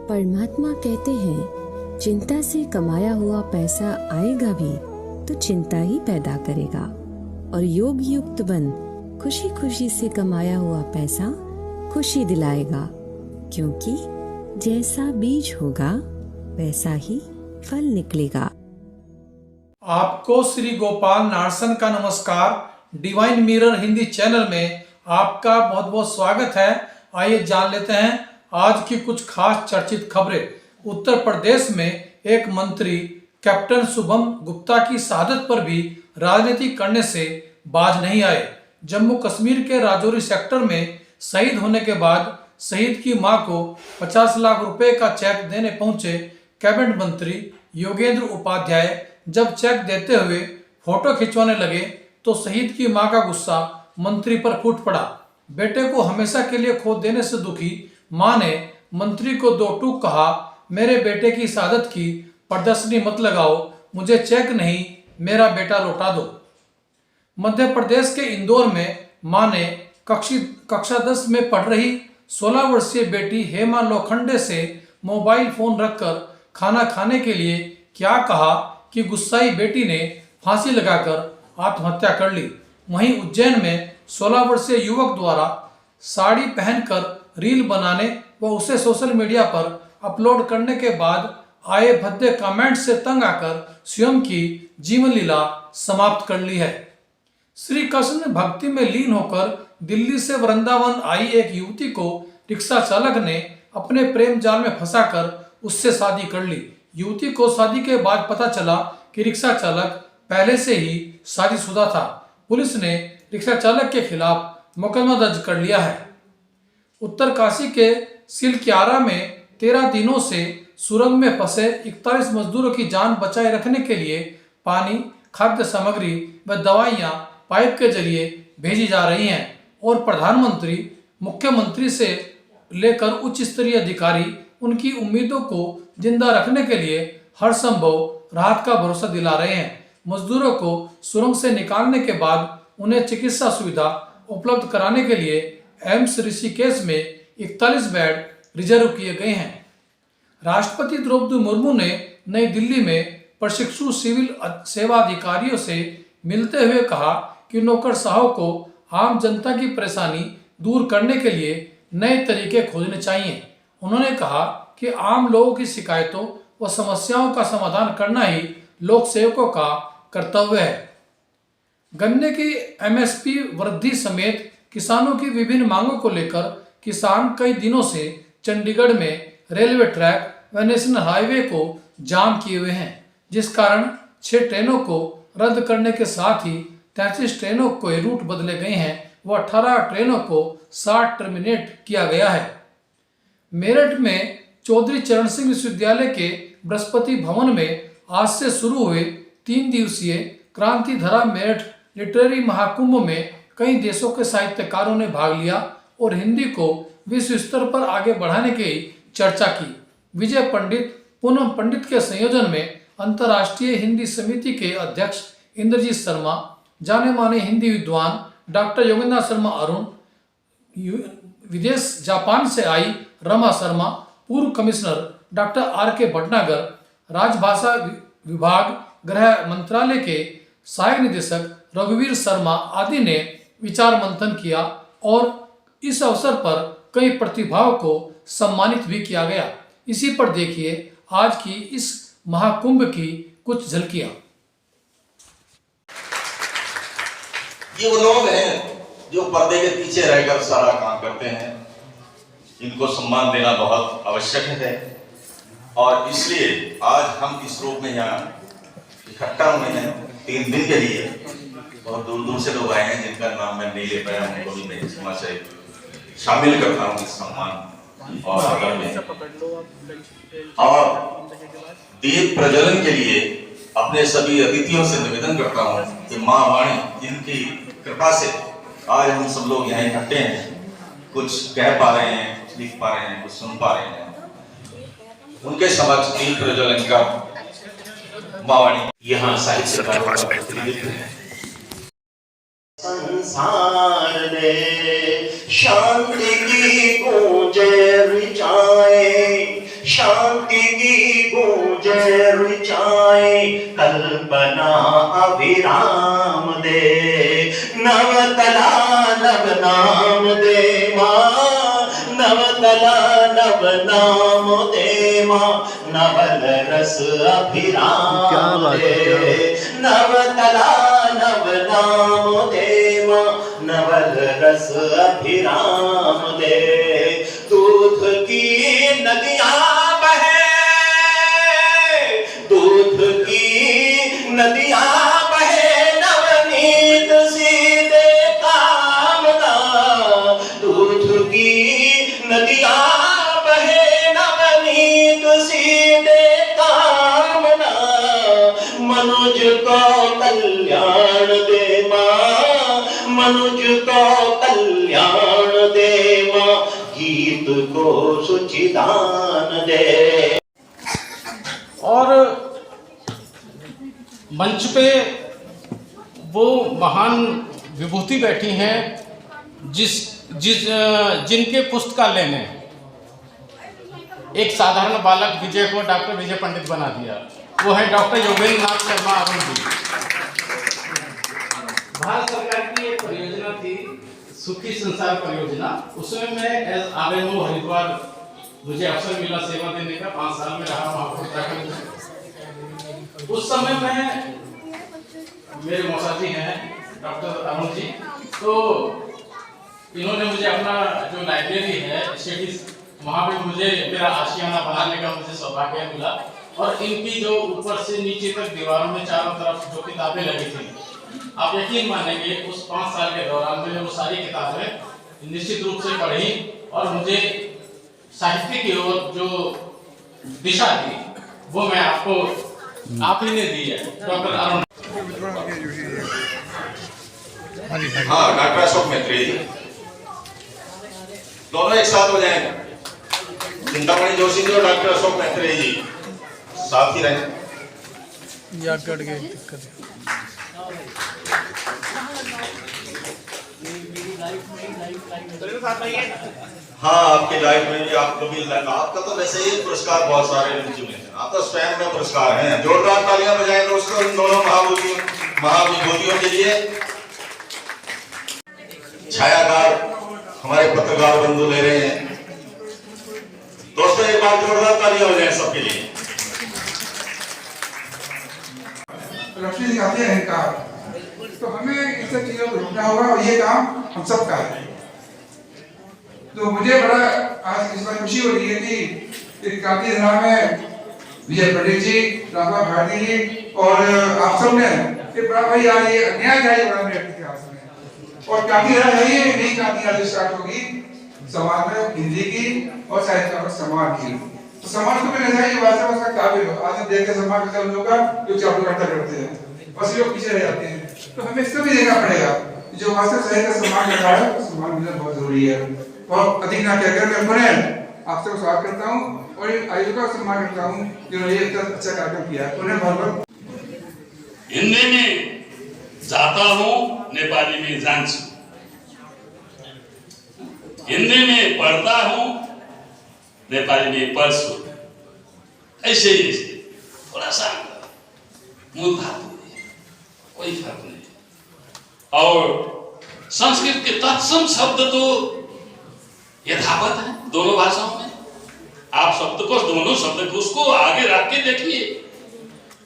परमात्मा कहते हैं, चिंता से कमाया हुआ पैसा आएगा भी तो चिंता ही पैदा करेगा, और योग युक्त बन खुशी खुशी से कमाया हुआ पैसा खुशी दिलाएगा, क्योंकि जैसा बीज होगा वैसा ही फल निकलेगा। आपको श्री गोपाल नारसन का नमस्कार। डिवाइन मिरर हिंदी चैनल में आपका बहुत बहुत स्वागत है। आइए जान लेते हैं आज की कुछ खास चर्चित खबरें। उत्तर प्रदेश में एक मंत्री कैप्टन शुभम गुप्ता की शहादत पर भी राजनीति करने से बाज नहीं आए। जम्मू कश्मीर के राजौरी सेक्टर में शहीद होने के बाद शहीद की मां को 50 लाख रुपए का चेक देने पहुंचे कैबिनेट मंत्री योगेंद्र उपाध्याय जब चेक देते हुए फोटो खिंचवाने लगे तो शहीद की मां का गुस्सा मंत्री पर फूट पड़ा। बेटे को हमेशा के लिए खो देने से दुखी मां ने मंत्री को दो टूक कहा, मेरे बेटे की शहादत की प्रदर्शनी मत लगाओ, मुझे चेक नहीं मेरा बेटा लौटा दो। मध्य प्रदेश के इंदौर में मां ने कक्षा 10 में पढ़ रही 16 वर्षीय बेटी हेमा लोखंडे से मोबाइल फोन रखकर खाना खाने के लिए क्या कहा कि गुस्साई बेटी ने फांसी लगाकर आत्महत्या कर ली। वहीं उज्जैन में 16 वर्षीय युवक द्वारा साड़ी पहनकर रील बनाने व उसे सोशल मीडिया पर अपलोड करने के बाद आए भद्दे कमेंट से तंग आकर स्वयं की जीवन लीला समाप्त कर ली है। श्री कृष्ण भक्ति में लीन होकर दिल्ली से वृंदावन आई एक युवती को रिक्शा चालक ने अपने प्रेम जाल में फंसाकर उससे शादी कर ली। युवती को शादी के बाद पता चला कि रिक्शा चालक पहले से ही शादीशुदा था। पुलिस ने रिक्शा चालक के खिलाफ मुकदमा दर्ज कर लिया है। उत्तरकाशी के सिलक्यारा में 13 दिनों से सुरंग में फंसे 41 मजदूरों की जान बचाए रखने के लिए पानी, खाद्य सामग्री व दवाइयां पाइप के जरिए भेजी जा रही हैं और प्रधानमंत्री, मुख्यमंत्री से लेकर उच्च स्तरीय अधिकारी उनकी उम्मीदों को जिंदा रखने के लिए हर संभव राहत का भरोसा दिला रहे हैं। मजदूरों को सुरंग से निकालने के बाद उन्हें चिकित्सा सुविधा उपलब्ध कराने के लिए एम्स ऋषिकेश में 41 बेड रिजर्व किए गए हैं। राष्ट्रपति द्रौपदी मुर्मू ने नई दिल्ली में प्रशिक्षु सिविल सेवा अधिकारियों से मिलते हुए कहा कि नौकरशाहों को आम जनता की परेशानी दूर करने के लिए नए तरीके खोजने चाहिए। उन्होंने कहा कि आम लोगों की शिकायतों व समस्याओं का समाधान करना ही लोक सेवकों का कर्तव्य है। गन्ने की एमएसपी वृद्धि समेत किसानों की विभिन्न मांगों को लेकर किसान कई दिनों से चंडीगढ़ में रेलवे ट्रैक व नेशनल हाईवे को जाम किए हुए हैं, जिस कारण 6 ट्रेनों को रद्द करने के साथ ही 33 ट्रेनों के रूट बदले गए हैं व 18 ट्रेनों को 60 टर्मिनेट किया गया है। मेरठ में चौधरी चरण सिंह विश्वविद्यालय के बृहस्पति भवन में आज से शुरू हुए 3 दिवसीय क्रांति धरा मेरठ लिटरेरी महाकुंभ में कई देशों के साहित्यकारों ने भाग लिया और हिंदी को विश्व स्तर पर आगे बढ़ाने की चर्चा की। विजय पंडित, पूनम पंडित के संयोजन में अंतर्राष्ट्रीय हिंदी समिति के अध्यक्ष इंद्रजीत शर्मा, जाने माने हिंदी विद्वान डॉक्टर योगेंद्र शर्मा अरुण, विदेश जापान से आई रमा शर्मा, पूर्व कमिश्नर डॉक्टर आर.के. भटनागर, राजभाषा विभाग, गृह मंत्रालय के सहायक निदेशक रघुवीर शर्मा आदि ने विचार मंथन किया और इस अवसर पर कई प्रतिभाओं को सम्मानित भी किया गया। इसी पर देखिए आज की इस महाकुंभ की कुछ झलकियां। ये वो लोग हैं जो पर्दे के पीछे रहकर सारा काम करते हैं, इनको सम्मान देना बहुत आवश्यक है और इसलिए आज हम इस रूप में यहाँ इकट्ठा हुए हैं 3 दिन के लिए। बहुत दूर दूर से लोग आए हैं जिनका नाम मैं नहीं ले पाया, उनको भी मैं क्षमा से शामिल करता हूँ इस सम्मान और आदर में। और दीप प्रज्वलन के लिए अपने सभी अतिथियों से निवेदन करता हूँ कि माँ वाणी जिनकी कृपा से आज हम सब लोग यहाँ इकट्ठे हैं, कुछ कह पा रहे हैं, कुछ लिख पा रहे हैं, कुछ सुन पा रहे हैं, उनके समक्ष दीप प्रज्वलन का माँ वाणी यहाँ साहित्य के पास संसार में शांति की गूंजे रिचाए, शांति की गूंजे रुचाए, कल्पना अविराम दे, नवतला नव नाम दे माँ, नवतला नव नाम दे माँ, नवल रस अभिराम दे, नवतला नव नाम दे माँ, नवल रस अभिराम दे। दूध की नदियां बहे, दूध की नदियां बहे, नवनीत सीधे कामना, दूध की नदियां बहे, नवनीत सीधे कामना, मनुज को कल्याण दे माँ, मनुज को कल्याण दे माँ, गीत को सुचिदान दे। और मंच पे वो महान विभूति बैठी हैं जिनके पुस्तकालय ने एक साधारण बालक विजय को डॉक्टर विजय पंडित बना दिया। वो है डॉक्टर योगेंद्र नाथ शर्मा अरुण जी। भारत सरकार की एक परियोजना थी सुखी संसार परियोजना, उसमें मैं आवेदन हरिद्वार मुझे अवसर मिला सेवा देने का, 5 साल में रहा वहाँ। उस समय मैं, मेरे मौसाजी हैं डॉक्टर अरुण जी, तो इन्होंने मुझे अपना जो लाइब्रेरी है स्टडीज, वहाँ पे मुझे मेरा आशियाना बनाने का मुझे सौभाग्य मिला। और इनकी जो ऊपर से नीचे तक दीवारों में चारों तरफ जो किताबें लगी थी, आप यकीन मानेंगे उस 5 साल के दौरान मैंने वो सारी किताबें निश्चित रूप से पढ़ी और मुझे साहित्य की ओर जो दिशा दी वो मैं आपको आप ही ने दी है, डॉक्टर अरुण। हाँ, डॉक्टर अशोक मैत्री जी दोनों एक साथ हो जाएंगे। चिंतामणि जोशी जी और डॉक्टर अशोक मैत्री जी साथ ही रहें। या कट गई दिक्कत। हाँ, आपकी लाइफ में भी आपको भी आपका तो वैसे ही पुरस्कार बहुत सारे मिल चुके हैं, आप तो स्वयं में पुरस्कार हैं। जोरदार तालियां बजाएं दोस्तों इन दोनों महाविभूतियों के लिए। छायाकार हमारे पत्रकार बंधु ले रहे हैं। दोस्तों एक बार जोरदार तालियां हो जाए सबके लिए। लक्ष्मी दिखाते हैं इनका, तो हमें इन सब चीजों को रोकना होगा और ये काम हम सब का है। तो मुझे बड़ा आज इस बार खुशी हो रही है कि काफी धारा में विजय पंडित जी, रामा भारती जी और आप सब ने बड़ा भाई यार ये अन्याय जाए बड़ा मेरे इतिहास में। और काफी धारा है ये नई काफी आज स्टार्ट होगी समाज में, हिंदी की और साहित्य और समाज की। तो समाज को मैंने चाहिए वास्तव में उसका काबिल हो। आज हम देखते हैं समाज में लोग का जो चापलूटा करते हैं और लोग पीछे रह जाते हैं। तो हमें इसको भी देखना पड़ेगा जो वास्तव साहित्य समाज में है, समाज मिलना बहुत जरूरी है। और अधिक ना कहकर मैं पुनः आपसे स्वागत करता हूँ और आयोजकों का सम्मान करता हूँ जिन्होंने ये इतना अच्छा कार्यक्रम किया। उन्हें बहुत हिंदी में जाता हूँ, नेपाली में जान्छु, हिंदी में पढ़ता हूँ, नेपाली में पढ़छु। ऐसे ही थोड़ा सा मूल धातु कोई फर्क नहीं। और संस्कृत के तत्सम शब्द तो यथावत है दोनों भाषाओं में। आप शब्दकोश, दोनों शब्दकोश को आगे रख के देखिए,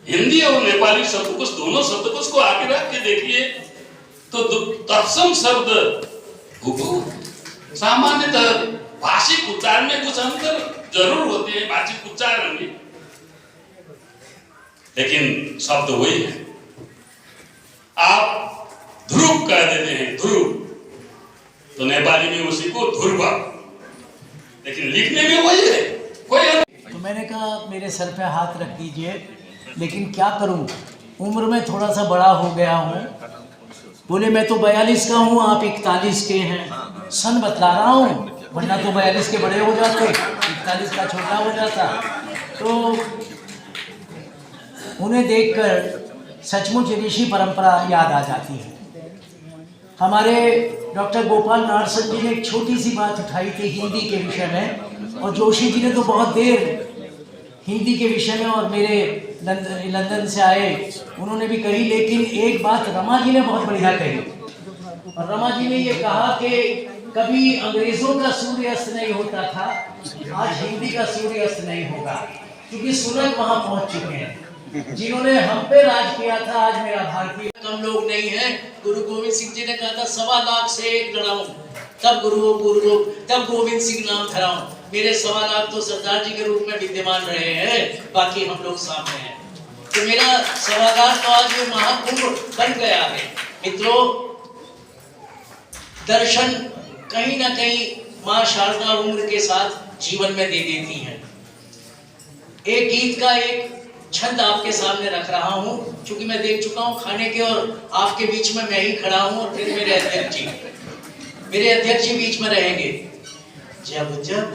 हिंदी और नेपाली शब्दकोश दोनों शब्दकोश को आगे रख के देखिए तो तत्सम शब्द सामान्यतः भाषिक उच्चारण में कुछ अंतर जरूर होते हैं, भाषिक उच्चारण में, लेकिन शब्द वही है। आप ध्रुव कह देते हैं, ध्रुव, तो नेपाली में उसी को ध्रुवा, लेकिन लिखने में वही है, कोई। तो मैंने कहा मेरे सर पे हाथ रख दीजिए, लेकिन क्या करूं, उम्र में थोड़ा सा बड़ा हो गया हूं। बोले मैं तो 42 का हूं, आप 41 के हैं। सन बतला रहा हूं, वरना तो 42 के बड़े हो जाते, 41 का छोटा हो जाता। तो उन्हें देखकर सचमुच ऋषि परंपरा याद आ जाती है। हमारे डॉक्टर गोपाल नारसन जी ने एक छोटी सी बात उठाई थी हिंदी के विषय में, और जोशी जी ने तो बहुत देर हिंदी के विषय में, और मेरे लंदन से आए उन्होंने भी कही, लेकिन एक बात रमा जी ने बहुत बढ़िया कही। और रमा जी ने ये कहा कि कभी अंग्रेजों का सूर्य अस्त नहीं होता था, आज हिंदी का सूर्य अस्त नहीं होगा, क्योंकि सूरज वहां पहुंच चुके हैं। जिन्होंने हम पे राज किया था, आज मेरा भारतीय कम लोग नहीं है। गुरु गोविंद सिंह जी ने कहा था 1.25 लाख से एक लड़ाऊं, तब तब गोविंद सिंह नाम धराऊं। मेरे 1.25 लाख तो सरदार जी के रूप में विद्यमान रहे हैं, बाकी हम लोग सामने हैं। तो मेरा सभागार तो आज ये महाकुंभ बन गया है। मित्रों, दर्शन कहीं ना कहीं माँ शारदा उम्र के साथ जीवन में दे देती हैं। एक गीत का एक छंद आपके सामने रख रहा हूं, क्योंकि मैं देख चुका हूं खाने के और आपके बीच में मैं ही खड़ा हूं, और फिर मेरे अध्यक्ष जी बीच में रहेंगे। जब जब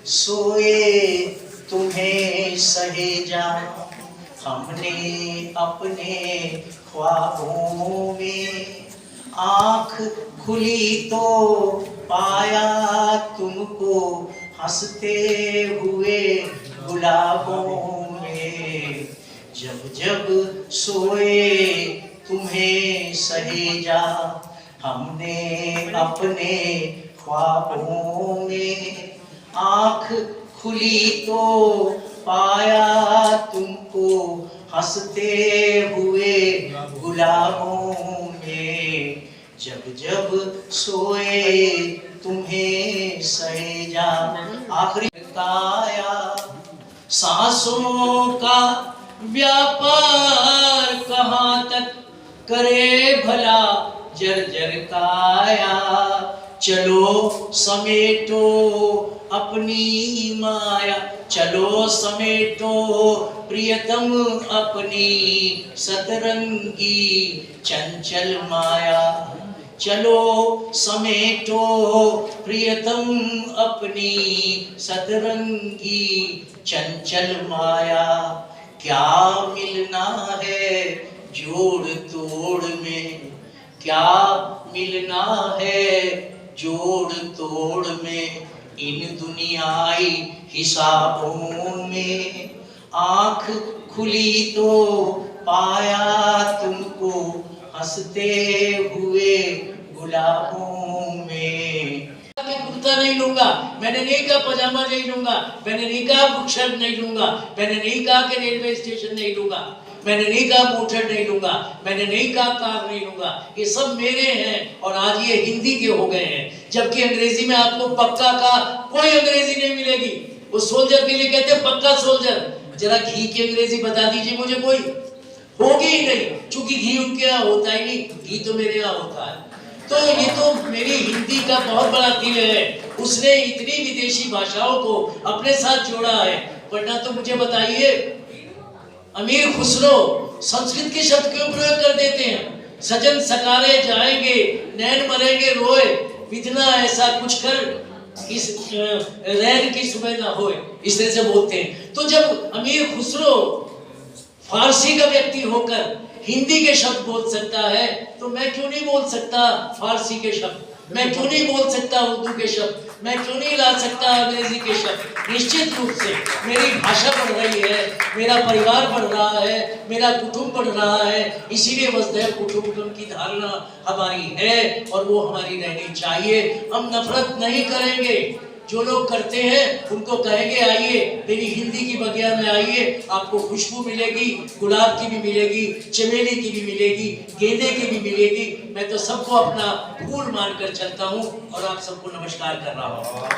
सोए तुम्हें सहेजा हमने अपने ख्वाबों में, आँख खुली तो पाया तुमको हंसते हुए गुलाबों में। जब जब सोए तुम्हें सहेजा हमने अपने ख्वाबों में, आँख खुली तो पाया तुमको हंसते हुए गुलाबों में। जब जब सोए तुम्हें सहेजा। आखिरी काया सांसों का व्यापार कहाँ तक करे भला जर्जर काया। चलो समेटो अपनी माया, चलो समेटो प्रियतम अपनी सतरंगी चंचल माया। चलो समेटो प्रियतम अपनी सतरंगी चंचल माया। क्या मिलना है जोड़ तोड़ में, क्या मिलना है जोड़ तोड़ में, इन दुनियाई हिसाबों में। आँख खुली तो पाया तुमको हंसते हुए गुलाबों में। कुर्ता नहीं लूंगा, मैंने नहीं कहा पजामा नहीं लूंगा, मैंने नहीं कहा बुक शर्ट नहीं लूंगा, मैंने नहीं कहा कि रेलवे स्टेशन नहीं लूंगा, मैंने नहीं कहा मोटर नहीं लूंगा, मैंने नहीं कहा कार नहीं लूंगा। ये सब मेरे हैं और आज ये हिंदी के हो गए हैं। जबकि अंग्रेजी में आपको पक्का का कोई अंग्रेजी नहीं मिलेगी। वो सोल्जर के लिए कहते हैं पक्का सोल्जर। जरा घी की अंग्रेजी बता दीजिए मुझे, कोई होगी ही नहीं, क्योंकि घी उनके यहाँ होता ही नहीं, घी तो मेरे यहाँ होता है। तो ये तो मेरी हिंदी का बहुत बड़ा दिल है, उसने इतनी विदेशी भाषाओं को अपने साथ जोड़ा है। वरना तो मुझे बताइए, अमीर खुसरो संस्कृत के शब्द क्यों प्रयोग कर देते हैं? सजन सकारे जाएंगे नैन मरेंगे रोए, विधना ऐसा कुछ कर इस रैन की सुबह ना होए, इस तरह से बोलते हैं। तो जब अमीर खुसरो फारसी का व्यक्ति होकर हिंदी के शब्द बोल सकता है, तो मैं क्यों नहीं बोल सकता फारसी के शब्द? मैं क्यों नहीं बोल सकता उर्दू के शब्द? मैं क्यों नहीं ला सकता अंग्रेजी के शब्द? निश्चित रूप से मेरी भाषा बढ़ रही है, मेरा परिवार बढ़ रहा है, मेरा कुटुंब बढ़ रहा है। इसीलिए वसुधैव कुटुंबकम की धारणा हमारी है और वो हमारी रहनी चाहिए। हम नफरत नहीं करेंगे। जो लोग करते हैं उनको कहेंगे आइए मेरी हिंदी की बगिया में आइए, आपको खुशबू मिलेगी, गुलाब की भी मिलेगी, चमेली की भी मिलेगी, गेंदे की भी मिलेगी। मैं तो सबको अपना फूल मानकर चलता हूँ और आप सबको नमस्कार कर रहा हूँ।